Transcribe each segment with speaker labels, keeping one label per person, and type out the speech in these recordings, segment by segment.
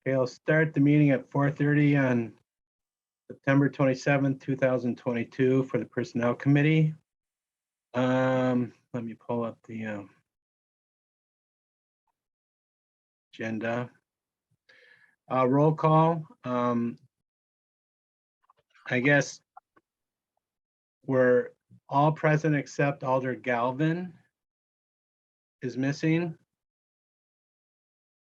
Speaker 1: Okay, I'll start the meeting at 4:30 on September 27th, 2022 for the Personnel Committee. Let me pull up the agenda. Roll call. I guess we're all present except Alder Galvin is missing.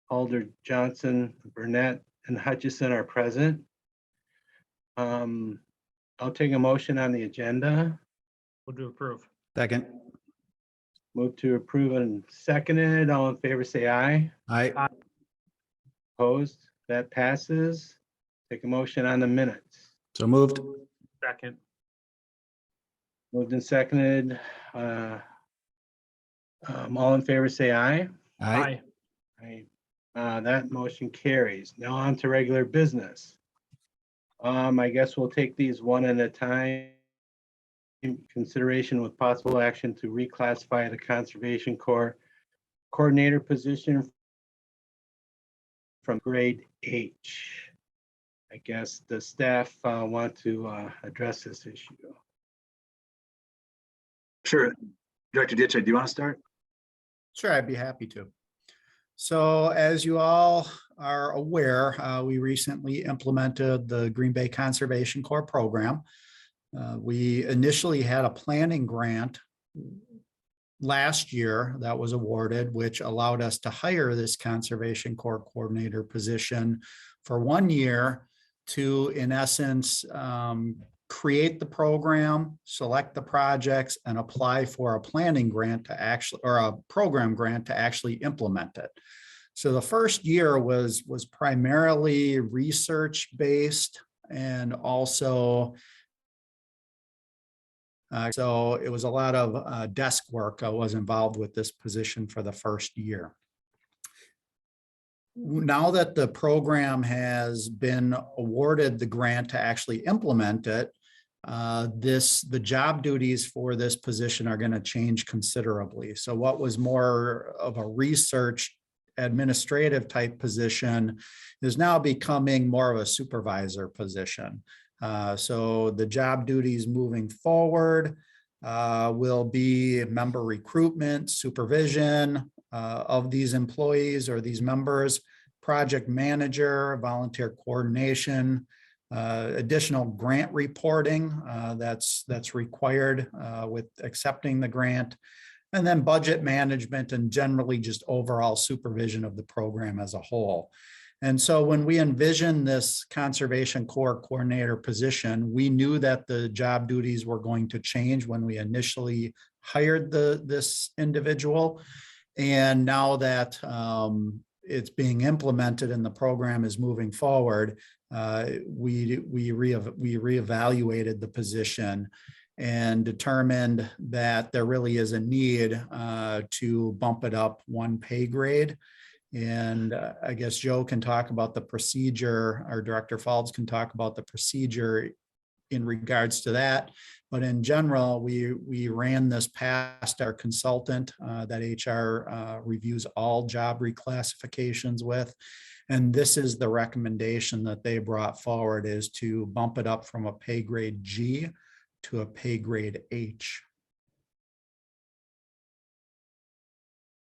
Speaker 1: Alder Johnson, Burnett, and Hutchison are present. I'll take a motion on the agenda.
Speaker 2: Move to approve.
Speaker 3: Second.
Speaker 1: Move to approve and seconded. All in favor, say aye.
Speaker 3: Aye.
Speaker 1: Opposed? That passes. Take a motion on the minutes.
Speaker 3: So moved.
Speaker 2: Second.
Speaker 1: Moved and seconded. All in favor, say aye.
Speaker 3: Aye.
Speaker 1: Aye. That motion carries. Now on to regular business. I guess we'll take these one at a time. In consideration with possible action to reclassify the Conservation Corps coordinator position from grade H. I guess the staff want to address this issue.
Speaker 4: Sure. Director Ditchite, do you want to start?
Speaker 3: Sure, I'd be happy to. So as you all are aware, we recently implemented the Green Bay Conservation Corps program. We initially had a planning grant last year that was awarded, which allowed us to hire this Conservation Corps coordinator position for 1 year to, in essence, create the program, select the projects, and apply for a planning grant to actually, or a program grant to actually implement it. So the first year was primarily research-based, and also so it was a lot of desk work was involved with this position for the first year. Now that the program has been awarded the grant to actually implement it, the job duties for this position are going to change considerably. So what was more of a research administrative type position is now becoming more of a supervisor position. So the job duties moving forward will be member recruitment, supervision of these employees or these members, project manager, volunteer coordination, additional grant reporting that's required with accepting the grant, and then budget management and generally just overall supervision of the program as a whole. And so when we envisioned this Conservation Corps coordinator position, we knew that the job duties were going to change when we initially hired this individual. And now that it's being implemented and the program is moving forward, we reevaluated the position and determined that there really is a need to bump it up 1 pay grade. And I guess Joe can talk about the procedure, or Director Faulds can talk about the procedure in regards to that. But in general, we ran this past our consultant that HR reviews all job reclassifications with. And this is the recommendation that they brought forward, is to bump it up from a pay grade G to a pay grade H.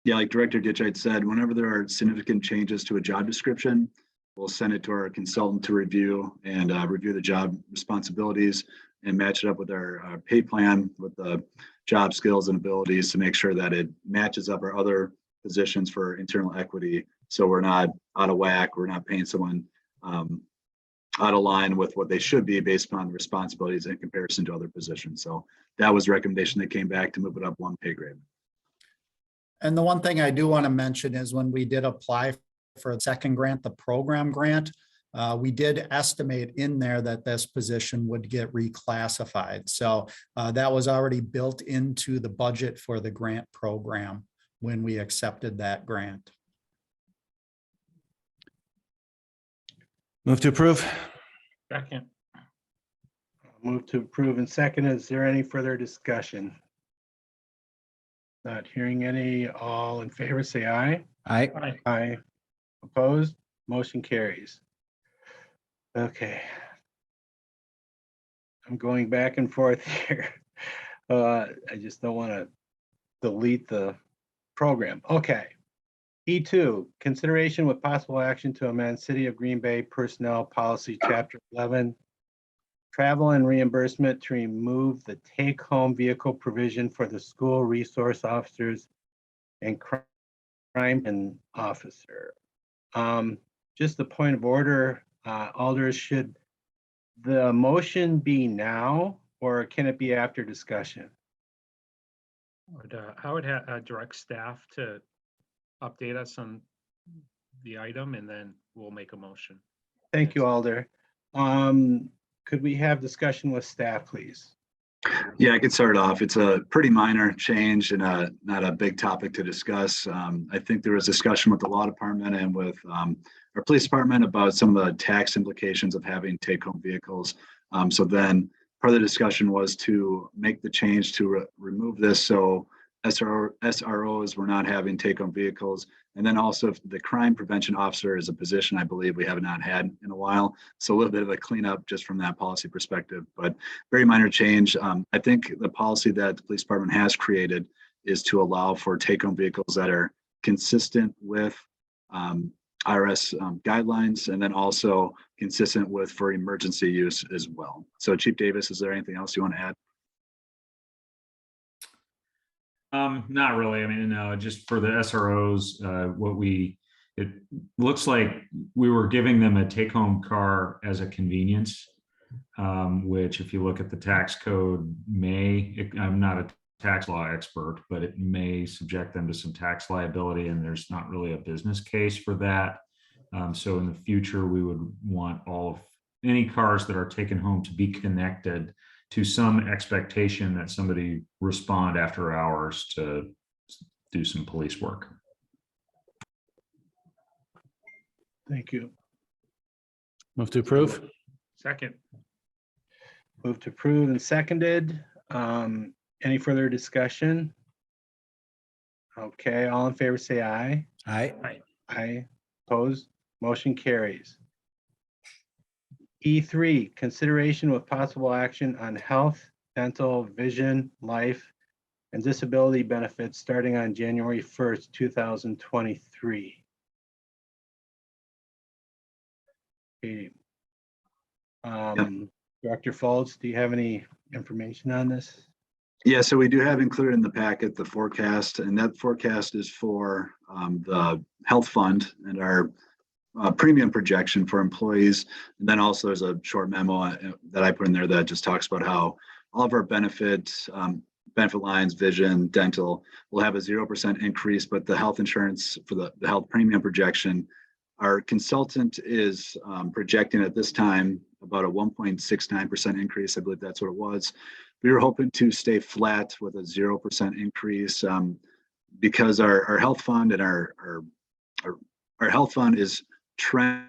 Speaker 4: Yeah, like Director Ditchite said, whenever there are significant changes to a job description, we'll send it to our consultant to review and review the job responsibilities and match it up with our pay plan with the job skills and abilities to make sure that it matches up our other positions for internal equity. So we're not out of whack, we're not paying someone out of line with what they should be based upon the responsibilities in comparison to other positions. So that was a recommendation that came back to move it up 1 pay grade.
Speaker 3: And the one thing I do want to mention is when we did apply for a second grant, the program grant, we did estimate in there that this position would get reclassified. So that was already built into the budget for the grant program when we accepted that grant.
Speaker 5: Move to approve.
Speaker 2: Second.
Speaker 1: Move to approve and second. Is there any further discussion? Not hearing any. All in favor, say aye.
Speaker 5: Aye.
Speaker 2: Aye.
Speaker 1: Aye. Opposed? Motion carries. Okay. I'm going back and forth here. I just don't want to delete the program. Okay. E2, consideration with possible action to amend City of Green Bay Personnel Policy, Chapter 11, travel and reimbursement to remove the take-home vehicle provision for the school resource officers and crime and officer. Just a point of order, Alders, should the motion be now or can it be after discussion?
Speaker 2: I would direct staff to update us on the item and then we'll make a motion.
Speaker 1: Thank you, Alder. Could we have discussion with staff, please?
Speaker 4: Yeah, I could start off. It's a pretty minor change and not a big topic to discuss. I think there was discussion with the law department and with our police department about some of the tax implications of having take-home vehicles. So then part of the discussion was to make the change to remove this so SROs were not having take-home vehicles. And then also the crime prevention officer is a position I believe we have not had in a while. So a little bit of a cleanup just from that policy perspective, but very minor change. I think the policy that the police department has created is to allow for take-home vehicles that are consistent with IRS guidelines and then also consistent with for emergency use as well. So Chief Davis, is there anything else you want to add?
Speaker 5: Not really. I mean, no, just for the SROs, it looks like we were giving them a take-home car as a convenience, which if you look at the tax code I'm not a tax law expert, but it may subject them to some tax liability and there's not really a business case for that. So in the future, we would want any cars that are taken home to be connected to some expectation that somebody respond after hours to do some police work.
Speaker 1: Thank you.
Speaker 6: Move to approve.
Speaker 2: Second.
Speaker 1: Move to approve and seconded. Any further discussion? Okay, all in favor say aye.
Speaker 6: Aye.
Speaker 1: Aye. Opposed? Motion carries. E3, consideration with possible action on health, dental, vision, life, and disability benefits starting on January 1st, 2023. Okay. Dr. Foltz, do you have any information on this?
Speaker 4: Yeah, so we do have included in the packet the forecast, and that forecast is for the health fund and our premium projection for employees. And then also there's a short memo that I put in there that just talks about how all of our benefits, benefit lines, vision, dental, will have a 0% increase, but the health insurance for the health premium projection, our consultant is projecting at this time about a 1.69% increase. I believe that's what it was. We were hoping to stay flat with a 0% increase because our health fund and our health fund is trending,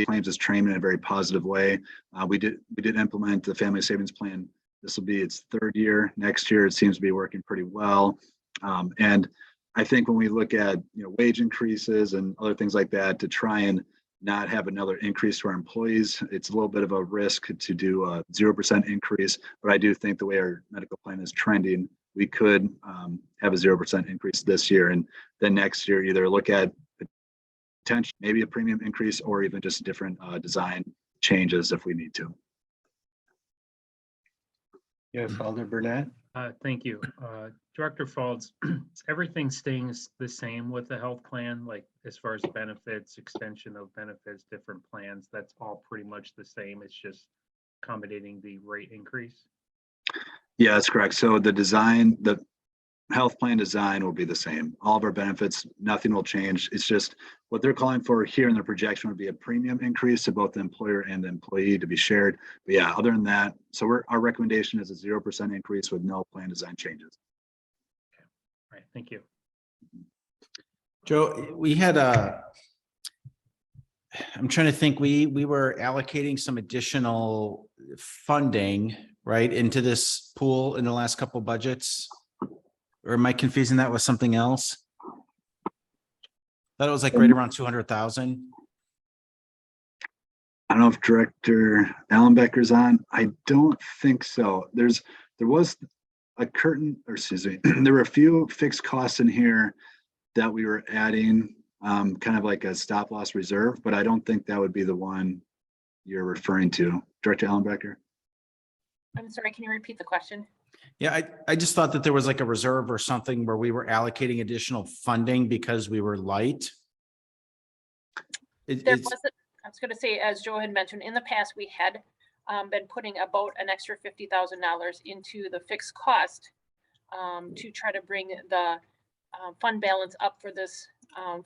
Speaker 4: claims is trending in a very positive way. We did implement the family savings plan. This will be its third year. Next year, it seems to be working pretty well. And I think when we look at wage increases and other things like that to try and not have another increase to our employees, it's a little bit of a risk to do a 0% increase. But I do think the way our medical plan is trending, we could have a 0% increase this year, and then next year either look at potential maybe a premium increase or even just different design changes if we need to.
Speaker 1: Yes, Alder Burnett.
Speaker 2: Thank you. Director Foltz, is everything staying the same with the health plan, like as far as benefits, extension of benefits, different plans? That's all pretty much the same. It's just accommodating the rate increase?
Speaker 4: Yeah, that's correct. So the design, the health plan design will be the same. All of our benefits, nothing will change. It's just what they're calling for here in their projection would be a premium increase to both the employer and the employee to be shared. But yeah, other than that, so our recommendation is a 0% increase with no plan design changes.
Speaker 2: Okay. All right, thank you.
Speaker 6: Joe, we had I'm trying to think, we were allocating some additional funding, right, into this pool in the last couple budgets. Or am I confusing that with something else? Thought it was like right around 200,000.
Speaker 4: I don't know if Director Allenbecker's on. I don't think so. There was a curtain, or excuse me, there were a few fixed costs in here that we were adding, kind of like a stop loss reserve, but I don't think that would be the one you're referring to. Director Allenbecker?
Speaker 7: I'm sorry, can you repeat the question?
Speaker 6: Yeah, I just thought that there was like a reserve or something where we were allocating additional funding because we were light.
Speaker 7: There wasn't, I was gonna say, as Joe had mentioned, in the past, we had been putting about an extra $50,000 into the fixed cost to try to bring the fund balance up for this,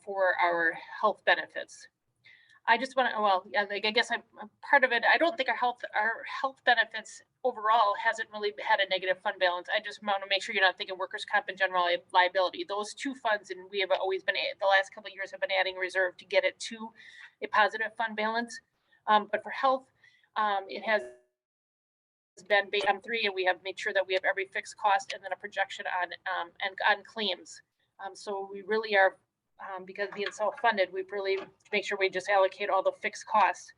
Speaker 7: for our health benefits. I just want to, well, yeah, like, I guess I'm part of it. I don't think our health benefits overall hasn't really had a negative fund balance. I just want to make sure you're not thinking workers' comp and general liability. Those two funds, and we have always been, the last couple of years have been adding reserve to get it to a positive fund balance. But for health, it has been based on 3, and we have made sure that we have every fixed cost and then a projection on and on claims. So we really are, because being self-funded, we really make sure we just allocate all the fixed costs.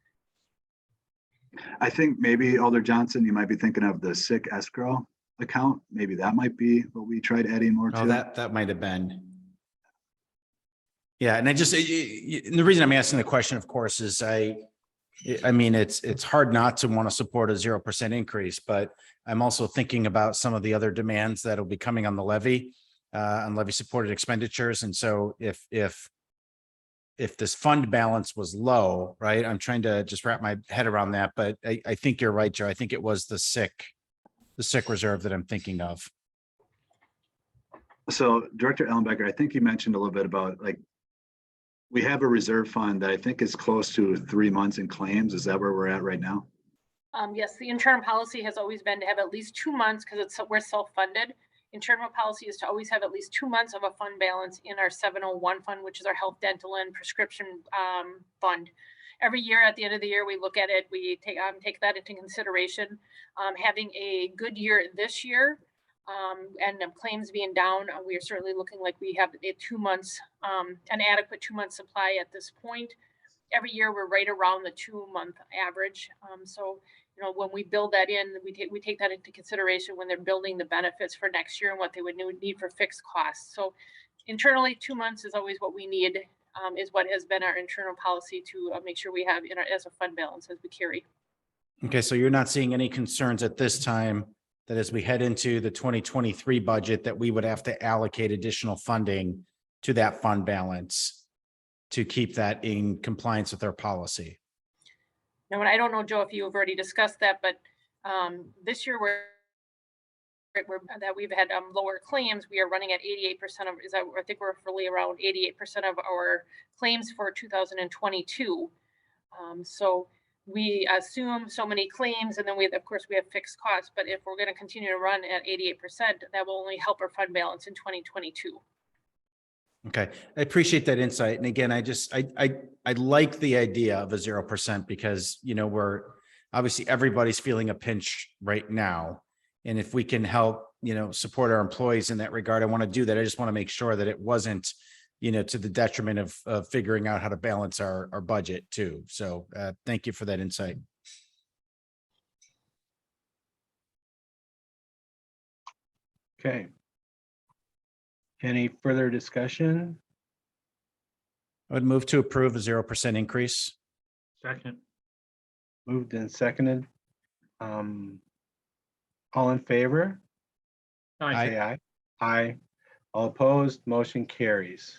Speaker 4: I think maybe Alder Johnson, you might be thinking of the sick escrow account. Maybe that might be what we tried adding more to.
Speaker 6: Oh, that might have been. Yeah, and and the reason I'm asking the question, of course, is I mean, it's hard not to want to support a 0% increase, but I'm also thinking about some of the other demands that'll be coming on the levy, on levy supported expenditures. And so if this fund balance was low, right, I'm trying to just wrap my head around that, but I think you're right, Joe. I think it was the sick reserve that I'm thinking of.
Speaker 4: So Director Ellenbecker, I think you mentioned a little bit about, like, we have a reserve fund that I think is close to 3 months in claims. Is that where we're at right now?
Speaker 7: Yes, the internal policy has always been to have at least 2 months, because we're self-funded. Internal policy is to always have at least 2 months of a fund balance in our 701 fund, which is our health, dental, and prescription fund. Every year at the end of the year, we look at it, we take that into consideration. Having a good year this year, and claims being down, we are certainly looking like we have a 2 months, an adequate 2-month supply at this point. Every year, we're right around the 2-month average. So, you know, when we build that in, we take that into consideration when they're building the benefits for next year and what they would need for fixed costs. So internally, 2 months is always what we need, is what has been our internal policy to make sure we have in our, as a fund balance as we carry.
Speaker 6: Okay, so you're not seeing any concerns at this time that as we head into the 2023 budget, that we would have to allocate additional funding to that fund balance to keep that in compliance with our policy?
Speaker 7: Now, and I don't know, Joe, if you've already discussed that, but this year that we've had lower claims. We are running at 88% of, I think we're fully around 88% of our claims for 2022. So we assume so many claims, and then of course we have fixed costs, but if we're going to continue to run at 88%, that will only help our fund balance in 2022.
Speaker 6: Okay, I appreciate that insight. And again, I like the idea of a 0% because, you know, we're obviously everybody's feeling a pinch right now. And if we can help, you know, support our employees in that regard, I want to do that. I just want to make sure that it wasn't, you know, to the detriment of figuring out how to balance our budget too. So thank you for that insight.
Speaker 1: Okay. Any further discussion?
Speaker 6: I would move to approve a 0% increase.
Speaker 2: Second.
Speaker 1: Moved and seconded. All in favor?
Speaker 2: Aye.
Speaker 1: Say aye. Aye. All opposed, motion carries.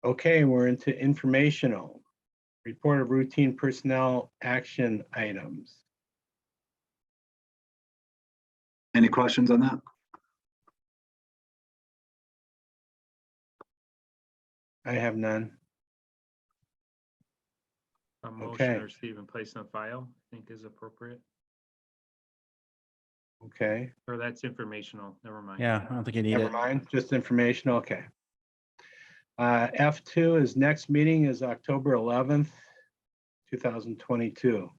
Speaker 1: Okay, we're into informational. Report of routine personnel action items.
Speaker 4: Any questions on that?
Speaker 1: I have none.
Speaker 2: A motion
Speaker 1: Okay.
Speaker 2: to receive and place on file, I think is appropriate.
Speaker 1: Okay,
Speaker 2: Or that's informational, never mind.
Speaker 6: Yeah, I don't think you need
Speaker 1: never
Speaker 6: it.
Speaker 1: mind, just informational, okay. F2 is next meeting is October 11th, 2022.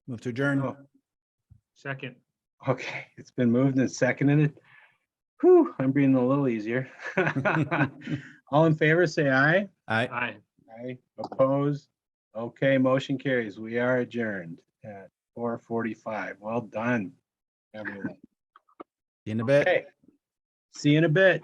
Speaker 6: Move to adjourn.
Speaker 1: Oh,
Speaker 2: Second.
Speaker 1: okay, it's been moved and seconded. Whew, I'm breathing a little easier. All in favor, say aye.
Speaker 6: Aye.
Speaker 2: Aye.
Speaker 1: Aye. Opposed, Okay, motion carries. We are adjourned at 4:45. Well done, everyone.
Speaker 6: In a bit.
Speaker 1: Okay. See you in a bit.